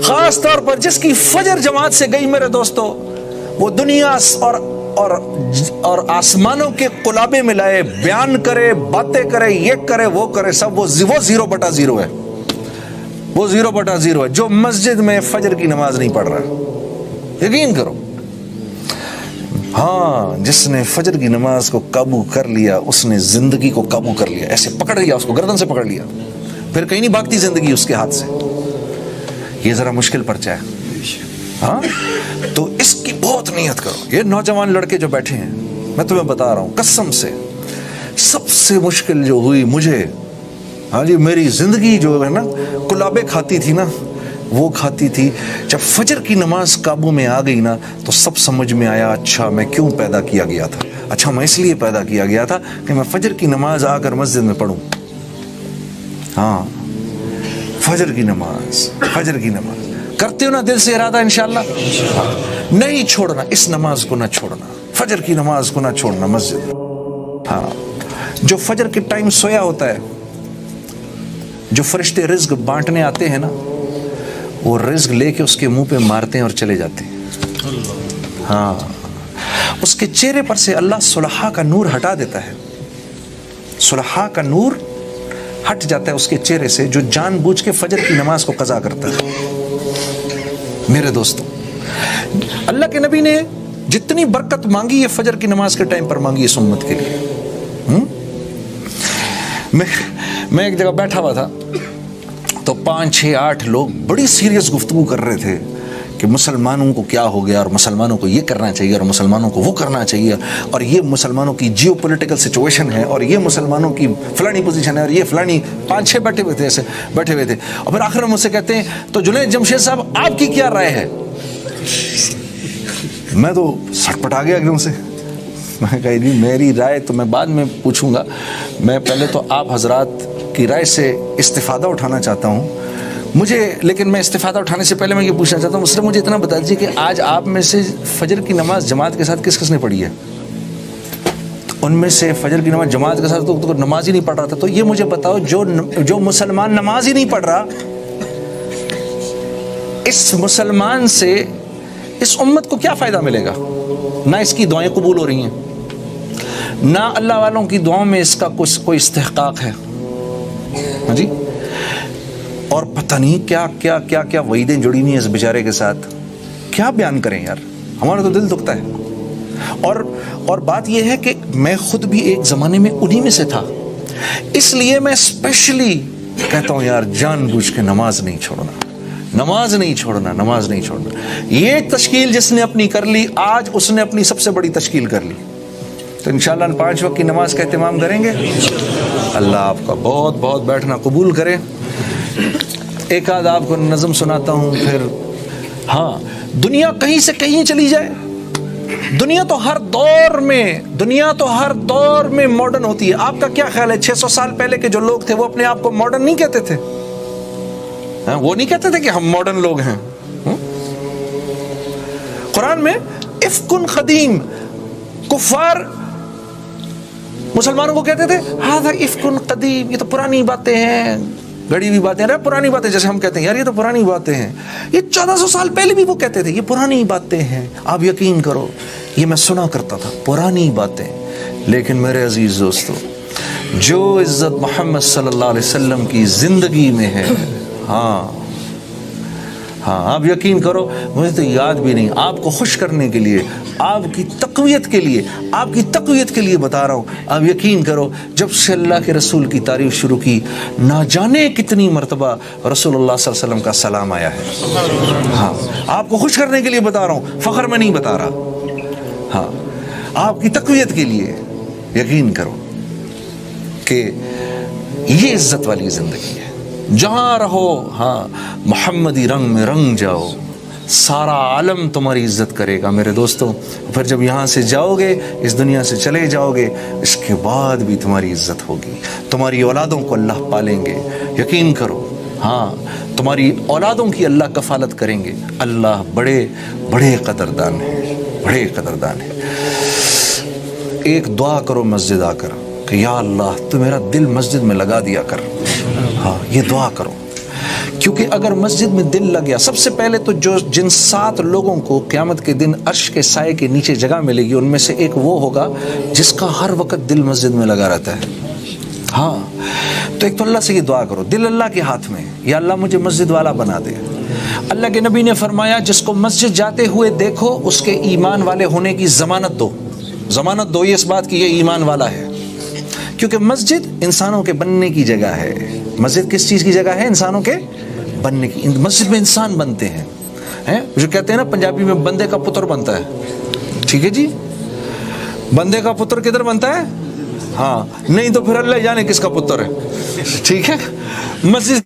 खास तौर पर जिसकी फजर जमात से गई मेरे दोस्तों, वो दुनिया और आसमानों के कुलाबे मिलाए, बयान करे, बातें करे, ये करे, वो करे, सब वो 0/0 है। वो 0/0 है जो मस्जिद में फजर की नमाज नहीं पढ़ रहा। यकीन करो, हाँ, जिसने फजर की नमाज को काबू कर लिया उसने जिंदगी को काबू कर लिया। ऐसे पकड़ लिया उसको, गर्दन से पकड़ लिया, फिर कहीं नहीं भागती जिंदगी उसके हाथ से। ये जरा मुश्किल पर्चा है। हाँ, तो इसकी बहुत नियत करो। ये नौजवान लड़के जो बैठे हैं, मैं तुम्हें बता रहा हूं कसम से, सबसे मुश्किल जो हुई मुझे, हाँ जी, मेरी जिंदगी जो है ना कुलाबे खाती थी ना, वो खाती थी जब फजर की नमाज काबू में आ गई ना, तो सब समझ में आया, अच्छा मैं क्यों पैदा किया गया था। अच्छा, मैं इसलिए पैदा किया गया था कि मैं फजर की नमाज आकर मस्जिद में पढ़ूं। हाँ, फजर की नमाज करते हो ना दिल से इरादा, इंशाअल्लाह नहीं छोड़ना, इस नमाज को ना छोड़ना, फजर की नमाज को ना छोड़ना मस्जिद। हाँ, जो फजर के टाइम सोया होता है, जो फरिश्ते रिज्क बांटने आते हैं ना, वो रिज्क लेके उसके मुंह पे मारते हैं और चले जाते हैं। हाँ, उसके चेहरे पर से अल्लाह सुलहा का नूर हटा देता है। सुलहा का नूर हट जाता है उसके चेहरे से, जो जानबूझ के फजर की नमाज को कज़ा करता है। मेरे दोस्तों, अल्लाह के नबी ने जितनी बरकत मांगी है फजर की नमाज के टाइम पर मांगी इस उम्मत के लिए। मैं एक जगह बैठा हुआ था, तो 5, 6, 8 लोग बड़ी सीरियस गुफ्तगू कर रहे थे कि मुसलमानों को क्या हो गया, और मुसलमानों को ये करना चाहिए, और मुसलमानों को वो करना चाहिए, और ये मुसलमानों की जियोपॉलिटिकल सिचुएशन है, और ये मुसलमानों की फलानी पोजीशन है, और ये फलानी। 5-6 बैठे हुए थे, ऐसे बैठे हुए थे। और फिर आखिर में मुझसे कहते हैं, तो जुनैद जमशेद साहब आपकी क्या राय है? मैं तो सटपटा गया एकदम से। मैं कही जी, मेरी राय तो मैं बाद में पूछूंगा, मैं पहले तो आप हजरात की राय से इस्तिफादा उठाना चाहता हूँ। लेकिन मैं इस्तिफादा उठाने से पहले मैं ये पूछना चाहता हूँ, उसने मुझे इतना बता दीजिए कि आज आप में से फजर की नमाज जमात के साथ किस किसने पढ़ी है? तो उनमें से फजर की नमाज जमात के साथ तो नमाज ही नहीं पढ़ रहा था। तो ये मुझे बताओ, जो मुसलमान नमाज ही नहीं पढ़ रहा, इस मुसलमान से इस उम्मत को क्या फ़ायदा मिलेगा? ना इसकी दुआएं कबूल हो रही हैं, ना अल्लाह वालों की दुआओं में इसका कोई इस्तेहकाक है। हाँ जी, और पता नहीं क्या क्या क्या क्या वईदें जुड़ी हुई हैं इस बेचारे के साथ। क्या बयान करें यार, हमारा तो दिल दुखता है। और बात यह है कि मैं खुद भी एक ज़माने में उन्हीं में से था, इसलिए मैं स्पेशली कहता हूँ यार, जानबूझ के नमाज नहीं छोड़ना, नमाज नहीं छोड़ना, नमाज नहीं छोड़ना। ये तश्कील जिसने अपनी कर ली, आज उसने अपनी सबसे बड़ी तश्कील कर ली। तो इंशाअल्लाह 5 वक्त की नमाज का एहतमाम करेंगे। अल्लाह आपका बहुत बहुत बैठना कबूल करे। एक आध आपको नज़म सुनाता हूँ फिर। हाँ, दुनिया कहीं से कहीं चली जाए, दुनिया तो हर दौर में मॉडर्न होती है। आपका क्या ख्याल है, 600 साल पहले के जो लोग थे वो अपने आप को मॉडर्न नहीं कहते थे? हाँ, वो नहीं कहते थे कि हम मॉडर्न लोग हैं। कुरान में इफ्कुन क़दीम, कुफ़ार मुसलमानों को कहते थे हाज़ा इफ्कुन क़दीम, ये तो पुरानी बातें हैं, गड़ी हुई बातें। अरे पुरानी बातें, जैसे हम कहते हैं यार ये तो पुरानी बातें हैं। ये 1400 साल पहले भी वो कहते थे ये पुरानी बातें हैं। आप यकीन करो, ये मैं सुना करता था, पुरानी बातें। लेकिन मेरे अजीज दोस्तों, जो इज्जत मोहम्मद सल्लल्लाहु अलैहि वसल्लम की ज़िंदगी में है, हाँ, आप यकीन करो, मुझे तो याद भी नहीं। आपको खुश करने के लिए, आपकी तक़वियत के लिए बता रहा हूँ। आप यकीन करो, जब से अल्लाह के रसूल की तारीफ़ शुरू की, ना जाने कितनी मरतबा रसूलुल्लाह सल्लल्लाहु अलैहि वसल्लम का सलाम आया है। हाँ, आपको खुश करने के लिए बता रहा हूँ, फ़ख्र में नहीं बता रहा। हाँ, आपकी तक़वियत के लिए यकीन करो कि ये इज़्ज़त वाली ज़िंदगी है। जहाँ रहो, हाँ, मोहम्मदी रंग में रंग जाओ, सारा आलम तुम्हारी इज्जत करेगा मेरे दोस्तों। फिर जब यहाँ से जाओगे, इस दुनिया से चले जाओगे, इसके बाद भी तुम्हारी इज्जत होगी। तुम्हारी औलादों को अल्लाह पालेंगे, यकीन करो। हाँ, तुम्हारी औलादों की अल्लाह कफ़ालत करेंगे। अल्लाह बड़े बड़े कदरदान है, बड़े कदरदान है। एक दुआ करो मस्जिद आकर कि या अल्लाह तू मेरा दिल मस्जिद में लगा दिया कर। हाँ, ये दुआ करो, क्योंकि अगर मस्जिद में दिल लग गया, सबसे पहले तो जिन 7 लोगों को क़यामत के दिन अर्श के साए के नीचे जगह मिलेगी, उनमें से एक वो होगा जिसका हर वक्त दिल मस्जिद में लगा रहता है। हाँ, तो एक तो अल्लाह से ये दुआ करो, दिल अल्लाह के हाथ में, या अल्लाह मुझे मस्जिद वाला बना दे। अल्लाह के नबी ने फरमाया, जिसको मस्जिद जाते हुए देखो उसके ईमान वाले होने की ज़मानत दो, ज़मानत दो इस बात की ये ईमान वाला है। क्योंकि मस्जिद इंसानों के बनने की जगह है। मस्जिद किस चीज़ की जगह है? इंसानों के बनने की। मस्जिद में इंसान बनते हैं जो कहते हैं ना पंजाबी में, बंदे का पुत्र बनता है। ठीक है जी, बंदे का पुत्र किधर बनता है? हाँ, नहीं तो फिर अल्लाह जाने किसका पुत्र है। ठीक है, मस्जिद